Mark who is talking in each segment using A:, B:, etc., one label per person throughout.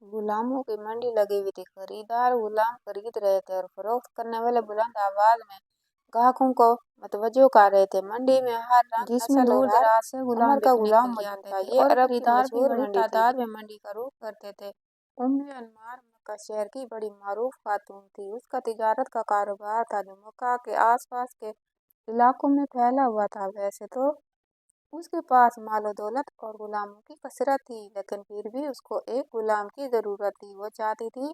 A: गुलामों की मंडी लगी हुई थी। खरीदार गुलाम खरीद रहे थे और फरोख्त करने वाले बुलंद आवाज में ग्राहकों को मतवज्जो कर रहे थे। मंडी में हर रंग, जिसमें दूर दराज से गुलाम का गुलाम मौजूद था। ये अरब खरीदार भी बड़ी तादाद में मंडी का रुख करते थे। उम्मे अनमार मक्का शहर की बड़ी मारूफ खातून थी। उसका तिजारत का कारोबार था जो मक्का के आसपास के इलाकों में फैला हुआ था। वैसे तो उसके पास मालो दौलत और गुलामों की कसरत थी, लेकिन फिर भी उसको एक गुलाम की जरूरत थी। वो चाहती थी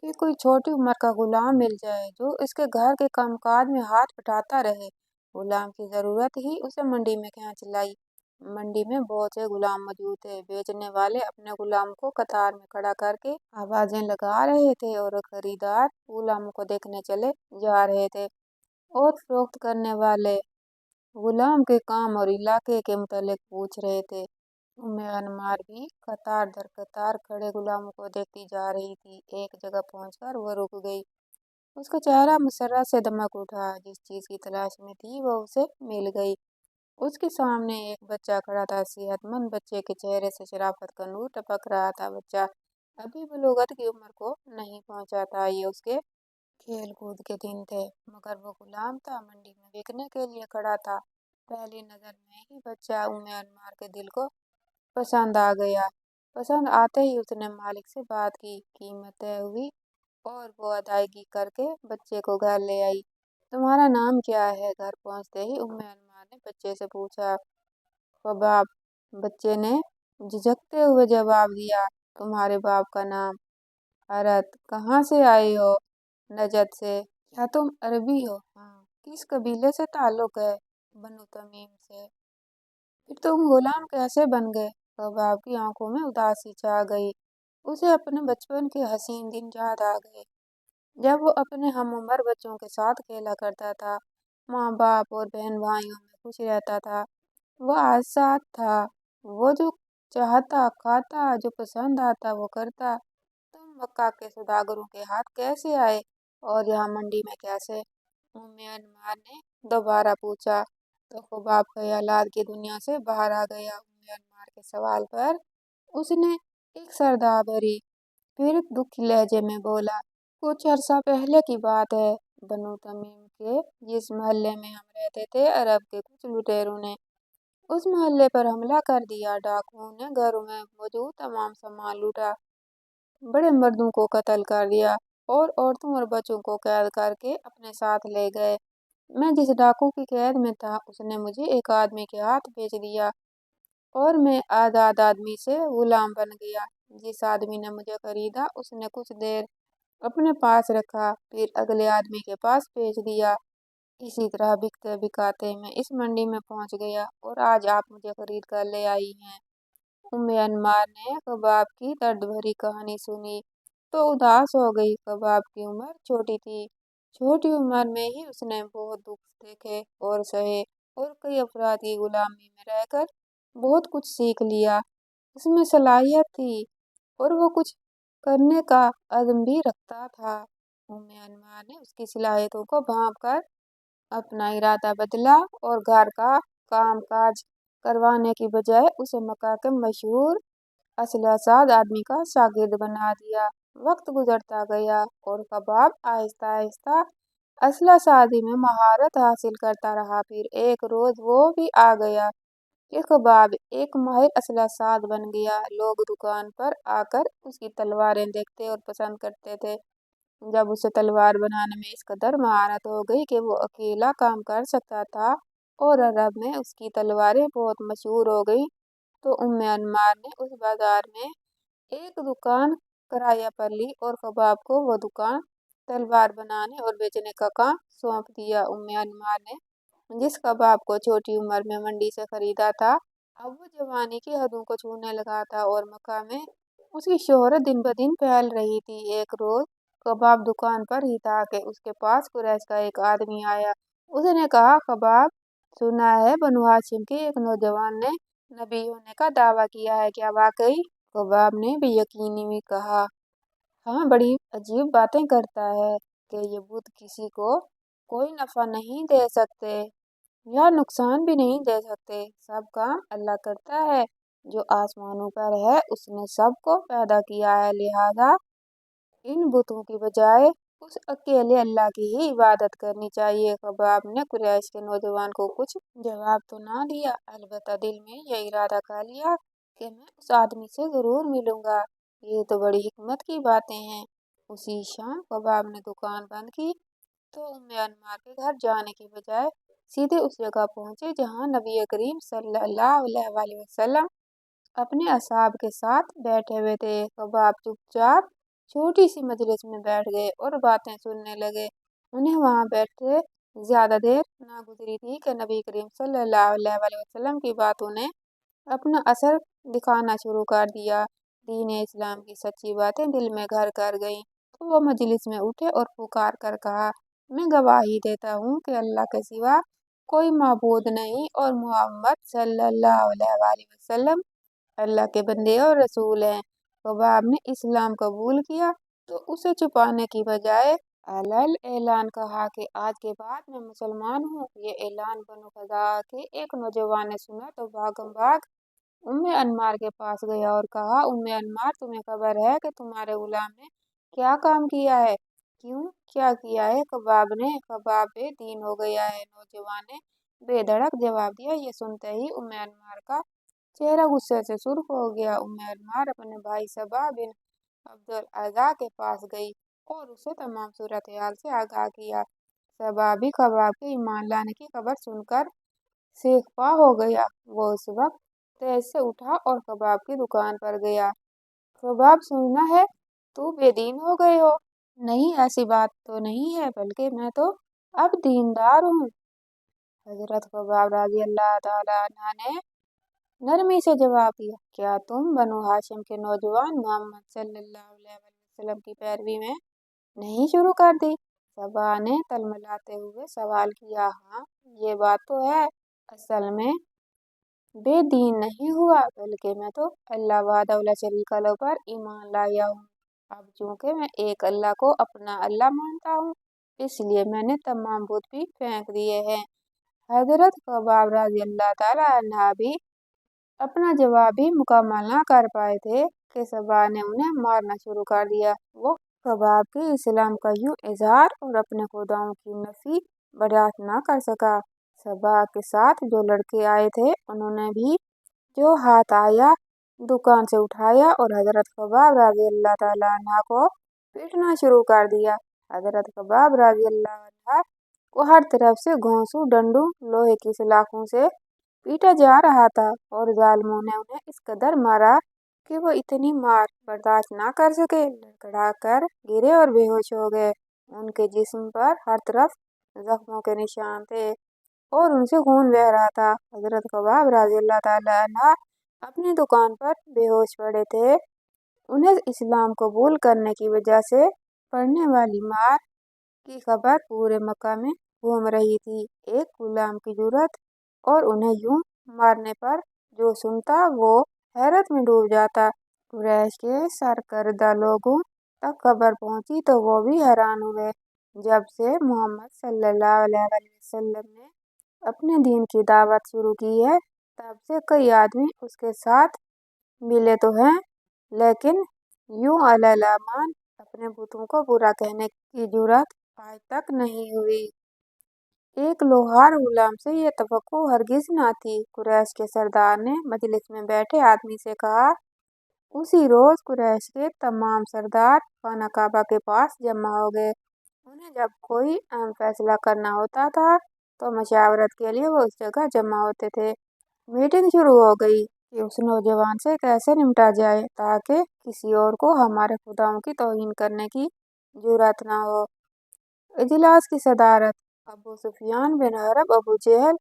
A: कि कोई छोटी उम्र का गुलाम मिल जाए जो इसके घर के कामकाज में हाथ बटाता रहे। गुलाम की जरूरत ही उसे मंडी में खींच लाई। मंडी में बहुत से गुलाम मौजूद थे। बेचने वाले अपने गुलाम को कतार में खड़ा करके आवाजें लगा रहे थे और खरीदार गुलामों को देखने चले जा रहे थे। और फरोख्त करने वाले गुलाम के काम और इलाके के मुतालिक पूछ रहे थे। उम्मे अनमार भी कतार दर कतार खड़े गुलामों को देखती जा रही थी। एक जगह पहुंचकर वो रुक गई। उसका चेहरा मुसर्रत से दमक उठा। जिस चीज की तलाश में थी वो उसे मिल गई। उसके सामने एक बच्चा खड़ा था। सेहतमंद बच्चे के चेहरे से शराफत का नूर टपक रहा था। बच्चा अभी बलूगत की उम्र को नहीं पहुंचा था। ये उसके खेल कूद के दिन थे, मगर वो गुलाम था, मंडी में बिकने के लिए खड़ा था। पहली नजर में ही बच्चा उम्मे अनमार के दिल को पसंद आ गया। पसंद आते ही उसने मालिक से बात की, कीमत तय हुई और वो अदायगी करके बच्चे को घर ले आई। तुम्हारा नाम क्या है? घर पहुंचते ही उम्मे अनमार ने बच्चे से पूछा। बाप, बच्चे ने झिझकते हुए जवाब दिया। तुम्हारे बाप का नाम? अरत। कहाँ से आए हो? नजद से। क्या तुम अरबी हो? हाँ। किस कबीले से ताल्लुक है? बनु तमीम से। फिर तुम गुलाम कैसे बन गए? कबाब की आंखों में उदासी छा गई। उसे अपने बचपन के हसीन दिन याद आ गए, जब वो अपने हम उम्र बच्चों के साथ खेला करता था, माँ बाप और बहन भाइयों में खुश रहता था। वो आजाद था। वो जो चाहता खाता, जो पसंद आता वो करता। तुम मक्का के सौदागरों के हाथ कैसे आए और यहाँ मंडी में कैसे? उम्मे अनमार ने दोबारा पूछा। तो ख्वाब ख्यालात की दुनिया से बाहर आ गया। उम्मे अनमार के सवाल पर उसने एक सरदा भरी, फिर दुखी लहजे में बोला। कुछ अरसा पहले की बात है। बनु तमीम के जिस मोहल्ले में हम रहते थे, अरब के कुछ लुटेरों ने उस मोहल्ले पर हमला कर दिया। डाकुओं ने घरों में मौजूद तमाम सामान लूटा, बड़े मर्दों को कत्ल कर दिया और औरतों और बच्चों को कैद करके अपने साथ ले गए। मैं जिस डाकू की कैद में था, उसने मुझे एक आदमी के हाथ बेच दिया और मैं आजाद आदमी से गुलाम बन गया। जिस आदमी ने मुझे खरीदा, उसने कुछ देर अपने पास रखा, फिर अगले आदमी के पास बेच दिया। इसी तरह बिकते बिकाते मैं इस मंडी में पहुंच गया और आज आप मुझे खरीद कर ले आई हैं। उम्मे अनमार ने कबाब की दर्द भरी कहानी सुनी तो उदास हो गई। कबाब की उम्र छोटी थी। छोटी उम्र में ही उसने बहुत दुख देखे और सहे और कई अफराद की गुलामी में रहकर बहुत कुछ सीख लिया। उसमें सलाहियत थी और वो कुछ करने का अज़्म भी रखता था। उम्मे अनमार ने उसकी सलाहियतों को भांप कर अपना इरादा बदला और घर का काम काज करवाने की बजाय उसे मक्का के मशहूर असलासाद आदमी का शागिर्द बना दिया। वक्त गुजरता गया और कबाब आहिस्ता आहिस्ता असला शादी में महारत हासिल करता रहा। फिर एक रोज वो भी आ गया कि कबाब एक माहिर असला साद बन गया। लोग दुकान पर आकर उसकी तलवारें देखते और पसंद करते थे। जब उसे तलवार बनाने में इस कदर महारत हो गई कि वो अकेला काम कर सकता था और अरब में उसकी तलवारें बहुत मशहूर हो गई, तो उम्मे अनमार ने उस बाजार में एक दुकान किराया पर ली और कबाब को वो दुकान तलवार बनाने और बेचने का काम सौंप दिया। उम्मे अनमार ने जिस कबाब को छोटी उम्र में मंडी से खरीदा था, अब वो जवानी की हदों को छूने लगा था और मक्का में उसकी शोहरत दिन ब दिन फैल रही थी। एक रोज कबाब दुकान पर ही था कि उसके पास कुरैश का एक आदमी आया। उसने कहा, कबाब, सुना है बनु हाशिम के एक नौजवान ने नबी होने का दावा किया है, क्या वाकई? कबाब ने बेयकीनी में कहा, हाँ, बड़ी अजीब बातें करता है कि ये बुत किसी को कोई नफा नहीं दे सकते या नुकसान भी नहीं दे सकते, सब काम अल्लाह करता है। जो आसमानों पर है उसने सबको पैदा किया है, लिहाजा इन बुतों की बजाय उस अकेले अल्लाह की ही इबादत करनी चाहिए। कबाब ने कुरैश के नौजवान को कुछ जवाब तो ना दिया, अलबत्ता दिल में यह इरादा कर लिया कि मैं उस आदमी से जरूर मिलूंगा। ये तो बड़ी हिकमत की बातें हैं। उसी शाम कबाब ने दुकान बंद की तो उम्मे अनमार के घर जाने की बजाय सीधे उस जगह पहुंचे जहां नबी करीम सल्लल्लाहु अलैहि वसल्लम अपने असहाब के साथ बैठे हुए थे। कबाब चुपचाप छोटी सी मजलिस में बैठ गए और बातें सुनने लगे। उन्हें वहां बैठे ज्यादा देर ना गुजरी थी कि नबी करीम सल्लल्लाहु अलैहि वसल्लम की बातों ने अपना असर दिखाना शुरू कर दिया। दीन इस्लाम की सच्ची बातें दिल में घर कर गईं। तो वो मजलिस में उठे और पुकार कर कहा, मैं गवाही देता हूँ कि अल्लाह के सिवा कोई माबूद नहीं और मोहम्मद सल्लल्लाहु अलैहि वसल्लम अल्लाह के बंदे और रसूल हैं। कबाब ने इस्लाम कबूल किया तो उसे छुपाने की बजाय अलल ऐलान कहा कि आज के बाद मैं मुसलमान हूँ। ये ऐलान बनु क़ज़ा के एक नौजवान ने सुना तो भागम भाग उम्मे अनमार के पास गया और कहा, उम्मे अनमार, तुम्हें खबर है कि तुम्हारे गुलाम ने क्या काम किया है? क्यों, क्या किया है? कबाब ने कबाब बेदीन हो गया है, नौजवान ने बेधड़क जवाब दिया। ये सुनते ही उम्मे अनमार का चेहरा गुस्से से सुर्ख हो गया। उम्मे अनमार अपने भाई सबा बिन अब्दुल अज़ा के पास गई और उसे तमाम सूरत हाल से आगाह किया। सबा भी कबाब के ईमान लाने की खबर सुनकर सेखपा हो गया। वो उस वक्त तेज से उठा और कबाब की दुकान पर गया। कबाब, सुनना है तू बेदीन हो गए हो? नहीं, ऐसी बात तो नहीं है, बल्कि मैं तो अब दीनदार हूँ। हजरत कबाब रज़ी अल्लाह ताला अन्हा ने नरमी से जवाब दिया, क्या तुम बनु हाशिम के नौजवान मोहम्मद सल्लल्लाहु अलैहि वसल्लम की पैरवी में नहीं शुरू कर दी? सबा ने तलमलाते हुए सवाल किया। हाँ, ये बात तो है। असल में बेदीन नहीं हुआ, बल्कि मैं तो अल्लाह वाहदहू शरीक लहू पर ईमान लाया हूँ। अब चूंकि मैं एक अल्लाह को अपना अल्लाह मानता हूँ, इसलिए मैंने तमाम बुत भी फेंक दिए हैं। हजरत कबाब रज़ी अल्लाह ताला अन्हा भी अपना जवाब भी मुकम्मल ना कर पाए थे कि सबा ने उन्हें मारना शुरू कर दिया। वो कबाब के इस्लाम का यूं इजहार और अपने खुदाओं की नफी बर्दाश्त ना कर सका। सबा के साथ जो लड़के आए थे उन्होंने भी जो हाथ आया दुकान से उठाया और हजरत कबाब रज़ी अल्लाह ताला अन्हा को पीटना शुरू कर दिया। हजरत कबाब रज़ी अल्लाह अन्हा को हर तरफ से घोंसू डंडू लोहे की सलाखों से पीटा जा रहा था और जालिमों ने उन्हें इस कदर मारा कि वो इतनी मार बर्दाश्त ना कर सके, लड़खड़ा कर गिरे और बेहोश हो गए। उनके जिस्म पर हर तरफ जख्मों के निशान थे और उनसे खून बह रहा था। हजरत कबाब रज़ी अल्लाह ताला अन्हा अपनी दुकान पर बेहोश पड़े थे। उन्हें इस्लाम कबूल करने की वजह से पड़ने वाली मार की खबर पूरे मक्का में घूम रही थी। एक गुलाम की जुर्रत और उन्हें यूं मारने पर जो सुनता वो हैरत में डूब जाता। कुरैश के सरकर्दा लोगों तक खबर पहुंची तो वो भी हैरान हुए। जब से मोहम्मद सल्लल्लाहु अलैहि वसल्लम ने अपने दीन की दावत शुरू की है, तब से कई आदमी उसके साथ मिले तो हैं, लेकिन यूं अललामान अपने बुतों को बुरा कहने की जुर्रत आज तक नहीं हुई। एक लोहार गुलाम से ये तवक्को हरगिज ना थी। कुरैश के सरदार ने मजलिस में बैठे आदमी से कहा। उसी रोज कुरैश के तमाम सरदार खाना काबा के पास जमा हो गए। उन्हें जब कोई अहम फैसला करना होता था तो मशावरत के लिए वो उस जगह जमा होते थे। मीटिंग शुरू हो गई कि उस नौजवान से कैसे निपटा जाए ताकि किसी और को हमारे खुदाओं की तौहीन करने की जुर्रत ना हो। इजलास की सदारत अबू सुफियान बिन हरब, अबू जहल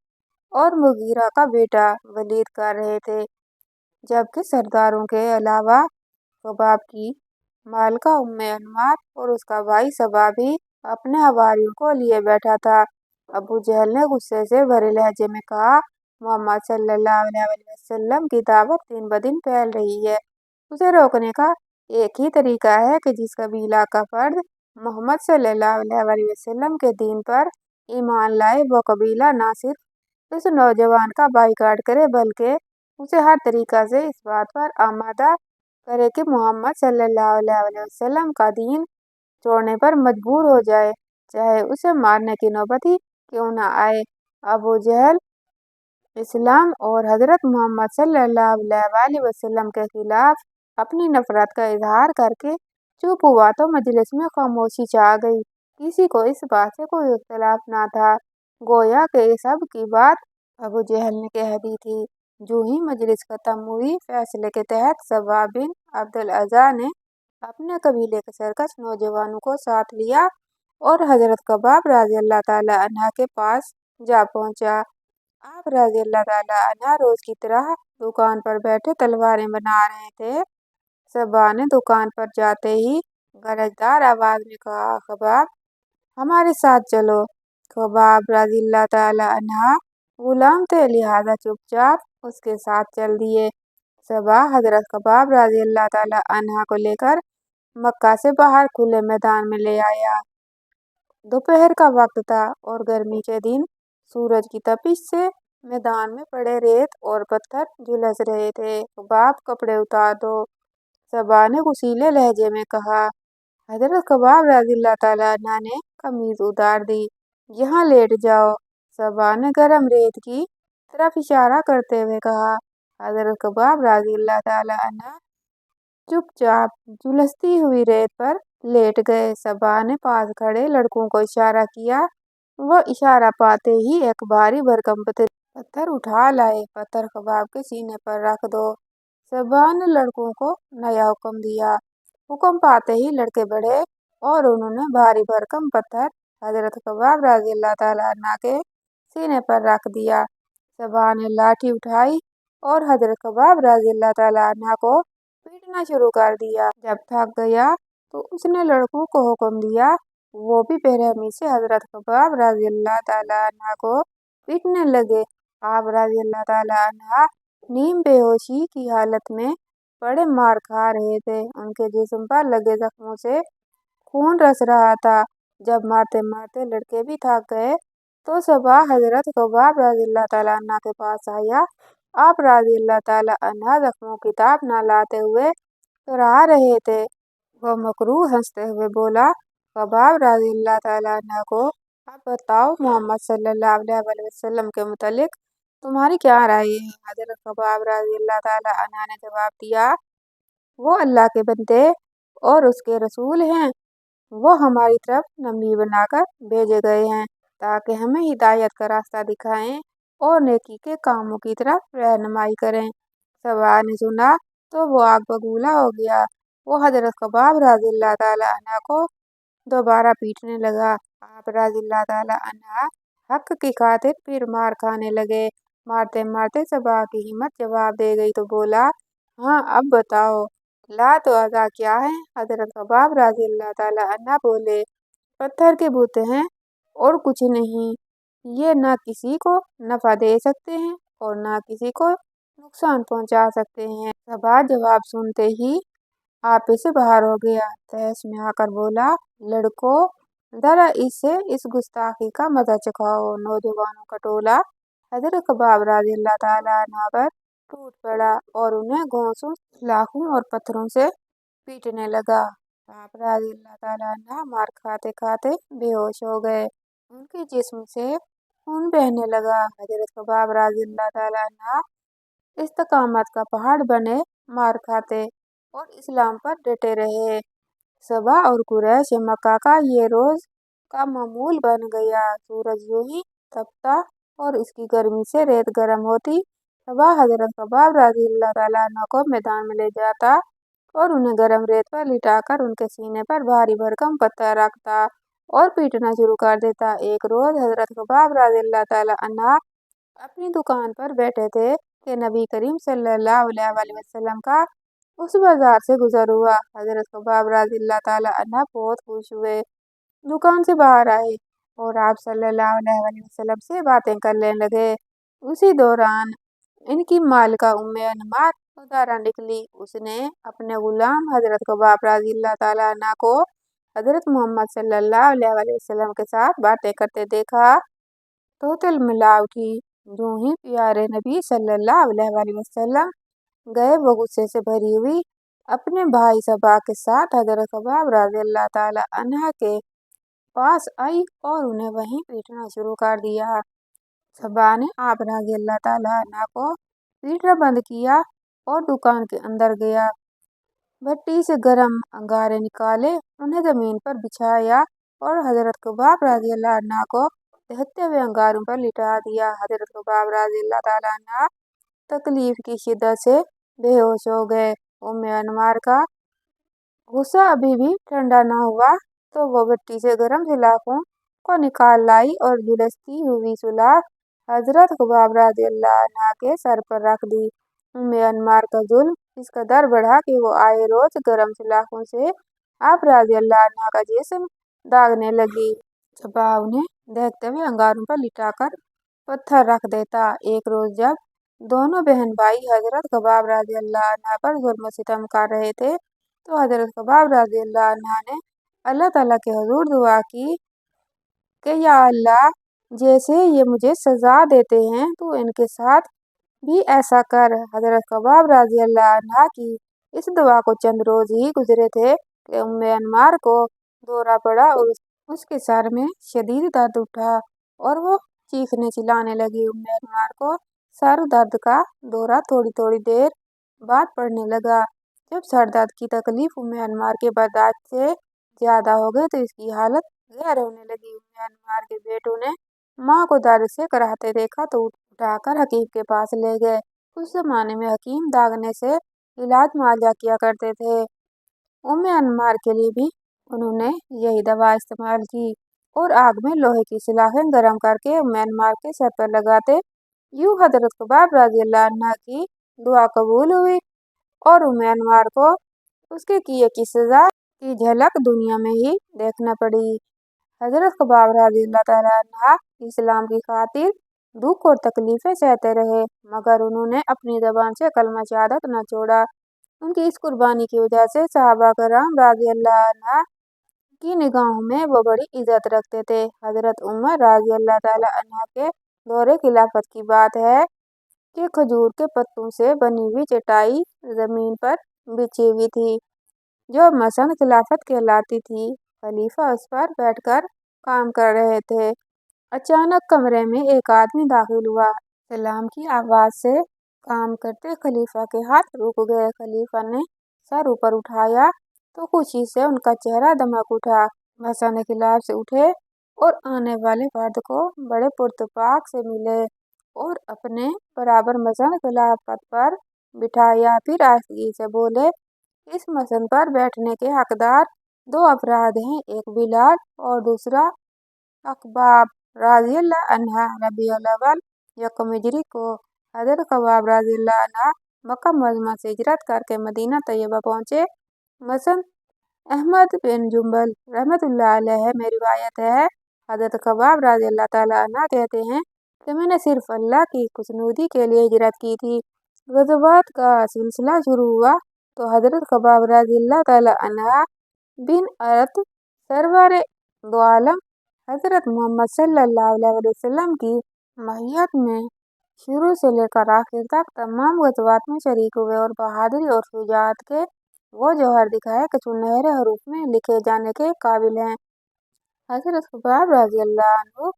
A: और मुगीरा का बेटा वलीद कर रहे थे, जबकि सरदारों के अलावा कबाब की मालका उम्मे अनमार और उसका भाई सबा भी अपने हवारियों को लिए बैठा था। अबू जहल ने गुस्से से भरे लहजे में कहा, मोहम्मद सल्लल्लाहु अलैहि वसल्लम की दावत दिन ब दिन फैल रही है। उसे रोकने का एक ही तरीका है कि जिस कबीला का फर्द मोहम्मद सल्लल्लाहु अलैहि वसल्लम के दीन पर ईमान लाए वो कबीला ना सिर्फ उस नौजवान का बाइकाट करे बल्कि اسے ہر طریقہ سے اس بات پر آمادہ کرے کہ محمد صلی اللہ علیہ وسلم کا دین چھوڑنے پر مجبور ہو جائے، چاہے اسے مارنے کی نوبت ہی کیوں نہ آئے۔ ابو جہل اسلام اور حضرت محمد صلی اللہ علیہ وسلم کے خلاف اپنی نفرت کا اظہار کر کے چپ ہوا تو مجلس میں خاموشی چھا گئی۔ کسی کو اس بات سے کوئی اختلاف نہ تھا، گویا کہ سب کی بات ابو جہل نے کہہ دی تھی۔ جو ہی مجلس ختم ہوئی، فیصلے کے تحت صبا بن عبد العزیز نے اپنے قبیلے کے سرکش نوجوانوں کو ساتھ لیا اور حضرت خباب رضی اللہ تعالی عنہ کے پاس جا پہنچا۔ آپ رضی اللہ تعالی عنہ روز کی طرح دکان پر بیٹھے تلواریں بنا رہے تھے۔ صبا نے دکان پر جاتے ہی گرجدار آواز میں کہا، خباب ہمارے ساتھ چلو۔ خباب رضی اللہ تعالی عنہ غلام تھے، لہٰذا چپ چاپ اس کے ساتھ چل دیے۔ صبا حضرت خباب رضی اللہ تعالی عنہ کو لے کر مکہ سے باہر کھلے میدان میں لے آیا۔ دوپہر کا وقت تھا اور گرمی کے دن سورج کی تپش سے میدان میں پڑے ریت اور پتھر جھلس رہے تھے۔ خباب کپڑے اتار دو، صبا نے غصیلے لہجے میں کہا۔ حضرت خباب رضی اللہ تعالی عنہ نے قمیض اتار دی۔ یہاں لیٹ جاؤ، صبا نے گرم ریت کی طرف اشارہ کرتے ہوئے کہا۔ حضرت خباب رضی اللہ تعالی عنہ چپ چاپ جھلستی ہوئی ریت پر لیٹ گئے۔ صبا نے پاس کھڑے لڑکوں کو اشارہ کیا، وہ اشارہ پاتے ہی ایک بھاری بھرکم پتھر اٹھا لائے۔ پتھر خباب کے سینے پر رکھ دو، صبا نے لڑکوں کو نیا حکم دیا۔ حکم پاتے ہی لڑکے بڑھے اور انہوں نے بھاری بھرکم پتھر حضرت خباب رضی اللہ تعالی عنہ کے سینے پر رکھ دیا۔ صبا نے لاٹھی اٹھائی اور حضرت خباب رضی اللہ تعالی عنہ کو پیٹنا شروع کر دیا۔ جب تھک گیا تو اس نے لڑکوں کو حکم دیا، وہ بھی بے رحمی سے حضرت خباب رضی اللہ تعالی عنہ کو پیٹنے لگے۔ آپ رضی اللہ تعالی عنہ نیم بے ہوشی کی حالت میں پڑے مار کھا رہے تھے، ان کے جسم پر لگے زخموں سے خون رس رہا تھا۔ جب مارتے مارتے لڑکے بھی تھک گئے تو صبا حضرت خباب رضی اللہ تعالی عنہ کے پاس آیا۔ آپ رضی اللہ تعالی عنہ زخموں کی تاب نہ لاتے ہوئے کراہ رہے تھے۔ وہ مکروہ ہنستے ہوئے بولا، خباب رضی اللہ تعالی عنہ کو اب بتاؤ، محمد صلی اللہ علیہ وسلم کے متعلق تمہاری کیا رائے ہے؟ حضرت خباب رضی اللہ تعالی عنہ نے جواب دیا، وہ اللہ کے بندے اور اس کے رسول ہیں، وہ ہماری طرف نبی بنا کر بھیجے گئے ہیں تاکہ ہمیں ہدایت کا راستہ دکھائیں اور نیکی کے کاموں کی طرف رہنمائی کریں۔ صبا نے سنا تو وہ آگ بگولا ہو گیا۔ وہ حضرت خباب رضی اللہ تعالی عنہ کو دوبارہ پیٹنے لگا۔ آپ رضی اللہ تعالی عنہ حق کی خاطر پھر مار کھانے لگے۔ مارتے مارتے صبا کی ہمت جواب دے گئی تو بولا، ہاں اب بتاؤ، لات و عزا کیا ہے؟ حضرت خباب رضی اللہ تعالی عنہ بولے، پتھر کے بت ہیں اور کچھ نہیں، یہ نہ کسی کو نفع دے سکتے ہیں اور نہ کسی کو نقصان پہنچا سکتے ہیں۔ صبا جواب سنتے ہی آپے سے باہر ہو گیا، تحس میں آ کر بولا، لڑکو ذرا اس گستاخی کا مزہ چکھاؤ۔ نوجوانوں کا ٹولہ حضرت خباب رضی اللہ تعالی عنہ پر ٹوٹ پڑا اور انہیں گھونسوں، سلاخوں اور پتھروں سے پیٹنے لگا۔ آپ رضی اللہ تعالی عنہ مار کھاتے کھاتے بے ہوش ہو گئے، ان کے جسم سے خون بہنے لگا۔ حضرت خباب رضی اللہ تعالی عنہ استقامت کا پہاڑ بنے مار کھاتے اور اسلام پر ڈٹے رہے۔ صبا اور قریش مکہ کا یہ روز کا معمول بن گیا۔ سورج یوں ہی تپتا اور اس کی گرمی سے ریت گرم ہوتی۔ صبا حضرت خباب رضی اللہ تعالی عنہ کو میدان میں لے جاتا اور انہیں گرم ریت پر لٹا کر ان کے سینے پر بھاری بھرکم پتھر رکھتا اور پیٹنا شروع کر دیتا۔ ایک روز حضرت خباب رضی اللہ تعالی عنہ اپنی دکان پر بیٹھے تھے کہ نبی کریم صلی اللہ علیہ وسلم کا اس بازار سے گزر ہوا۔ حضرت خباب رضی اللہ تعالی عنہ بہت خوش ہوئے، دکان سے باہر آئے اور آپ صلی اللہ علیہ وسلم سے باتیں کرنے لگے۔ اسی دوران ان کی مالکہ انمار ادھر نکلی۔ اس نے اپنے غلام حضرت خباب رضی اللہ تعالی عنہ کو حضرت محمد صلی اللہ علیہ وسلم کے ساتھ باتیں کرتے دیکھا تو تلملا اٹھی۔ जो ही प्यारे नबी सल्लल्लाहु अलैहि वसल्लम गए वो गुस्से से भरी हुई अपने भाई सबा के साथ हजरत खबाब रज़ियल्लाहु ताला अन्हा के पास आई और उन्हें वहीं पीटना शुरू कर दिया। सबा ने आप रज़ियल्लाहु ताला अन्हा को पीटना बंद किया और दुकान के अंदर गया। भट्टी से गर्म अंगारे निकाले, उन्हें जमीन पर बिछाया और हजरत खबाब रज़ियल्लाहु अन्हा को दहकते हुए अंगारों पर लिटा दिया। हजरत खबाब रज़ियल्लाहु ताला अन्हा तकलीफ की शिद्दत से बेहोश हो गए। उम्मे अनमार का गुस्सा अभी भी ठंडा न हुआ तो वो भट्टी से गर्म सलाखों को निकाल लाई और झुलसती हुई सलाख हजरत खबाब रज़ियल्लाहु अन्हा के सर पर रख दी। उम्मे अनमार का जुल्म इस कदर बढ़ा कि वो आए रोज गर्म सलाखों से आप रज़ियल्लाहु अन्हा का जिस्म दागने लगी। सबा उन्हें दहकते हुए अंगारों पर लिटाकर पत्थर रख देता। एक रोज जब दोनों बहन भाई हजरत खबाब रज़ियल्लाहु अन्हा पर जुल्म सितम कर रहे थे तो हजरत खबाब रज़ियल्लाहु अन्हा ने अल्लाह ताला के हुजूर दुआ की कि या अल्लाह, जैसे ये मुझे सजा देते हैं तो इनके साथ भी ऐसा कर। हजरत खबाब रज़ियल्लाहु अन्हा की इस दुआ को चंद रोज ही गुजरे थे कि उम्मे अनमार को दौरा पड़ा और उसके सर में शदीद दर्द उठा और वो चीखने चिल्लाने लगी। उम्मे अनमार को सर दर्द का दौरा थोड़ी थोड़ी देर बाद पड़ने लगा। जब सर दर्द की तकलीफ उम्मे अनमार के बर्दाश्त से ज्यादा हो गई तो इसकी हालत गैर होने लगी। उम्मे अनमार के बेटों ने माँ को दर्द से कराहते देखा तो उठाकर हकीम के पास ले गए। उस जमाने में हकीम दागने से इलाज मुआवजा किया करते थे। उम्मे अनमार के लिए भी उन्होंने यही दवा इस्तेमाल की और आग में लोहे की सलाखें गर्म करके उम्मे अनमार के सर पर लगाते। यूं हजरत खबाब रज़ियल्लाहु अन्हा की दुआ कबूल हुई और उम्मे अनमार को उसके किए की सजा की झलक दुनिया में ही देखना पड़ी। हजरत खबाब रज़ियल्लाहु ताला अन्हा इस्लाम की खातिर दुख और तकलीफें सहते रहे मगर उन्होंने अपनी ज़बान से कलमा शहादत न छोड़ा। उनकी इस कुर्बानी की वजह से सहाबा कराम रज़ियल्लाहु अन्हा की निगाहों में वो बड़ी इज्जत रखते थे। हजरत उमर रज़ियल्लाहु ताला अन्हा के दौरे खिलाफत की बात है कि खजूर के पत्तों से बनी हुई चटाई जमीन पर बिछी हुई थी जो मसन खिलाफत कहलाती थी। खलीफा उस पर बैठकर काम कर रहे थे। अचानक कमरे में एक आदमी दाखिल हुआ। सलाम की आवाज से काम करते खलीफा के हाथ रुक गए। खलीफा ने सर ऊपर उठाया तो खुशी से उनका चेहरा दमक उठा। मसन खिलाफ से उठे और आने वाले फर्द को बड़े पुरतपाक से मिले और अपने बराबर मसन खिलाफत पर बिठाया। फिर आहिस्तगी से बोले, इस मसन पर बैठने के हकदार दो अफराद हैं, एक बिलाल और दूसरा अखबाब रज़ियल्लाहु अन्हा। रबीउल अव्वल यकम हिजरी को हजरत खबाब रज़ियल्लाहु अन्हा मक्का मुअज़्ज़मा से हिजरत करके मदीना तैयबा पहुंचे। मसन अहमद बिन जुंबल रहमतुल्लाह अलैह में रिवायत है, हजरत खबाब रज़ियल्लाहु ताला अन्हा कहते हैं कि मैंने सिर्फ अल्लाह की खुशनुदी के लिए हिजरत की थी। ग़ज़वात का सिलसिला शुरू हुआ तो हजरत खबाब रज़ियल्लाहु ताला अन्हा बिन अरत सरवर दो आलम हजरत मोहम्मद सल्लल्लाहु अलैहि वसल्लम की महियत में शुरू से लेकर आखिर तक तमाम ग़ज़वात में शरीक हुए और बहादुरी और शुजाअत के वो जौहर दिखाए कि सुनहरे हरूफ में लिखे जाने के काबिल हैं। हजरत खबाब रज़ियल्लाहु अन्हु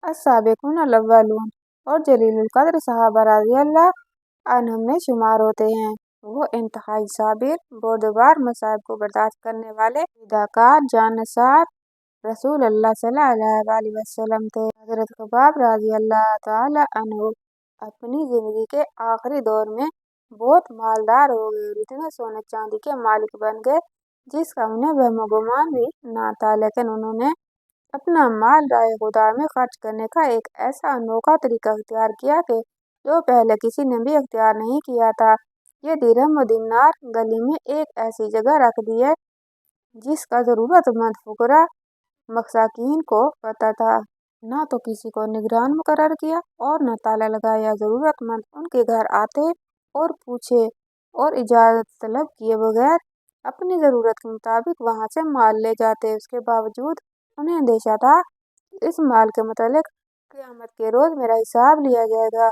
A: अस्साबिकून अल-अव्वलून और जलीलुल कद्र सहाबा रज़ियल्लाहु अन्हुम में शुमार होते हैं। वो इंतहाई साबिर, बुर्दबार, मसाइब को बर्दाश्त करने वाले फिदाकार जानसार रसूल अल्लाह सल्लल्लाहु अलैहि वसल्लम थे। हजरत खबाब रज़ियल्लाहु ताला अन्हु अपनी जिंदगी के आखिरी दौर में बहुत मालदार हो गए और इतने सोने चांदी के मालिक बन गए जिसका उन्हें वहमो गुमान भी न था। लेकिन उन्होंने अपना माल राह खुदा में खर्च करने का एक ऐसा अनोखा तरीका इख्तियार किया कि जो पहले किसी ने भी इख्तियार नहीं किया था। ये दिरहम व दिनार गली में एक ऐसी जगह रख दी है जिसका जरूरतमंद फुकरा मसाकीन को पता था। न तो किसी को निगरान मुकर्रर किया और न ताला लगाया। जरूरतमंद उनके घर आते और पूछे और इजाज़त तलब किए बगैर अपनी ज़रूरत के मुताबिक वहाँ से माल ले जाते। उसके बावजूद उन्हें अंदेशा था इस माल के मुतालिक क़यामत के रोज़ मेरा हिसाब लिया जाएगा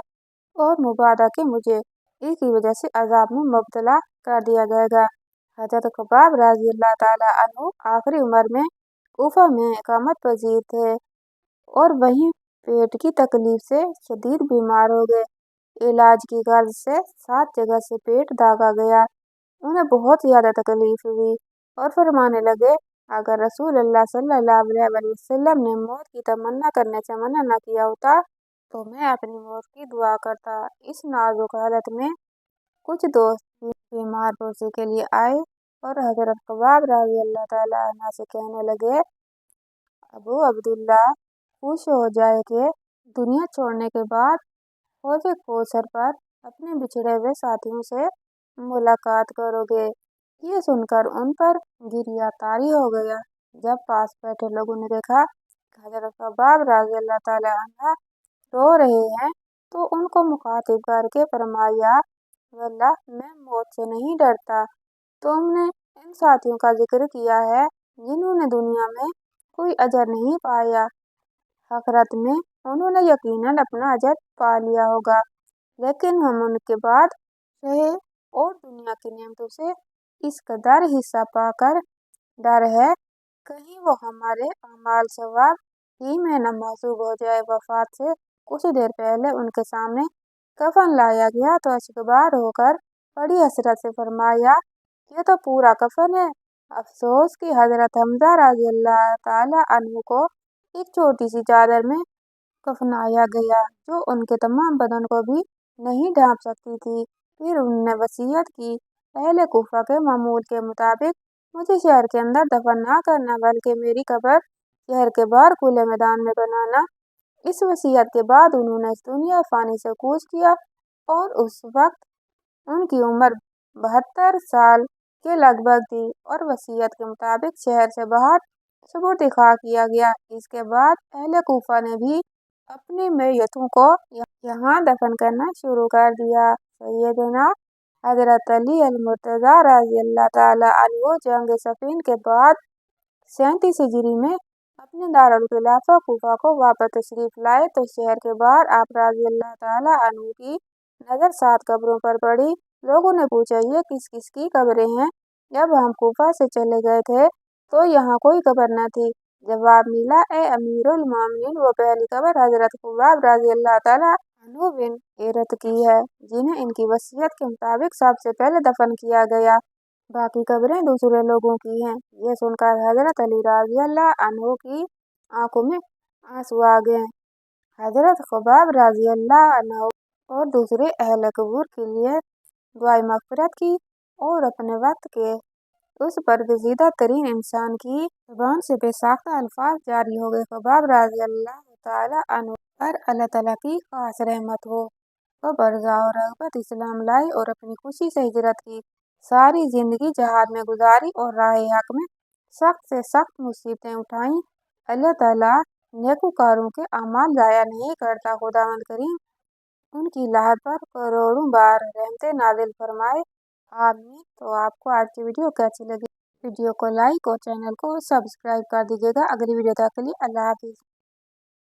A: और मुबादा के मुझे इसकी वजह से अजाब में मुब्तला कर दिया जाएगा। हज़रत ख़ब्बाब रज़ियल्लाहु ताला अन्हु आखिरी उम्र में कूफा में इकामत पजीर थे और वहीं पेट की तकलीफ से शदीद बीमार हो गए। इलाज की गर्ज से 7 जगह से पेट दागा गया। उन्हें बहुत ज़्यादा तकलीफ हुई और फरमाने लगे, अगर रसूलुल्लाह सल्लल्लाहु अलैहि वसल्लम ने मौत की तमन्ना करने से मना न किया होता तो मैं अपनी मौत की दुआ करता। इस नाजुक हालत में कुछ दोस्त बीमार रोज़े के लिए आए और हज़रत ख़ब्बाब रज़ियल्लाहु ताला अन्हु से कहने लगे, अबू अब्दुल्ला, खुश हो जाए कि दुनिया छोड़ने के बाद हौज़े कौसर पर अपने बिछड़े हुए साथियों से मुलाकात करोगे। ये सुनकर उन पर गिरिया तारी हो गया। जब पास बैठे लोगों ने देखा कि हज़रत ख़ब्बाब रज़ियल्लाहु ताला अन्हु रो रहे हैं तो उनको मुखातिब करके फरमाया, वल्लाह मैं मौत से नहीं डरता। तुमने इन साथियों का जिक्र किया है जिन्होंने दुनिया में कोई अजर नहीं पाया, आखिरत में उन्होंने यकीनन अपना अजर पा लिया होगा, लेकिन हम उनके बाद रहे और दुनिया की नेमतों से इस कदर हिस्सा पाकर डर है कहीं वो हमारे अमाल सवाब ही में न महसूब हो जाए। वफात से कुछ देर पहले उनके सामने कफन लाया गया तो अश्कबार होकर बड़ी हसरत से फरमाया, ये तो पूरा कफन है। अफसोस कि हज़रत हमजा रज़ियल्लाहु ताला अन्हु को एक छोटी सी चादर में कफनाया गया जो उनके तमाम बदन को भी नहीं ढांप सकती थी। फिर उन्होंने वसीयत की, पहले कूफा के मामूल के मुताबिक मुझे शहर के अंदर दफन न करना बल्कि मेरी कब्र शहर के बाहर खुले मैदान में बनाना। इस वसीयत के बाद उन्होंने इस दुनिया फ़ानी से कूच किया और उस वक्त उनकी उम्र 72 साल के लगभग थी और वसीयत के मुताबिक शहर से बाहर सुबुर्द खाक किया गया। इसके बाद अहले कूफा ने भी अपने मैयतों को यहाँ दफन करना शुरू कर दिया। सैयदना हज़रत अली अल-मुर्तज़ा रज़ियल्लाहु ताला अन्हु जंग सफ़ीन के बाद 37 हिजरी में अपने दारुल खिलाफा कूफा को वापस तशरीफ लाए तो शहर के बाहर आप रज़ियल्लाहु ताला अन्हु की नज़र 7 कब्रों पर पड़ी। लोगों ने पूछा, ये किस किस की कब्रें हैं? जब हम कूफा से चले गए थे तो यहाँ कोई कब्र न थी। जवाब मिला, ए अमीरुल मोमिनीन, वो पहली कब्र हज़रत ख़ब्बाब रज़ियल्लाहु ताला अन्हु बिन एरत की है जिन्हें इनकी वसीयत के मुताबिक सबसे पहले दफन किया गया। बाकी कब्रें दूसरे लोगों की हैं। ये सुनकर हज़रत अली रज़ियल्लाहु अन्हु की आंखों में आंसू आ गए। हज़रत ख़ब्बाब रज़ियल्लाहु अन्हु और दूसरे अहले कबूर के लिए दुआए मग़फ़िरत की और अपने वक्त के उस बरगज़ीदा तरीन इंसान की ज़ुबान से बेसाख्ता अल्फाज जारी हो गए। ख़ब्बाब रज़ियल्लाहु ताला अन्हु पर अल्लाह ताला की खास रहमत हो। वो बरज़ा और रग़बत इस्लाम लाई और अपनी खुशी से हिजरत की। सारी ज़िंदगी जहाद में गुजारी और राह हक में सख्त से सख्त मुसीबतें उठाईं। अल्लाह ताला नेकूकारों के अमाल ज़ाया नहीं करता। खुदावंद करीम उनकी लाहत पर करोड़ों बार रहमतें नाज़िल फरमाए, आमीन। तो आपको आज की वीडियो कैसी लगी? वीडियो को लाइक और चैनल को सब्सक्राइब कर दीजिएगा। अगली वीडियो तक के लिए अल्लाह हाफ़िज़।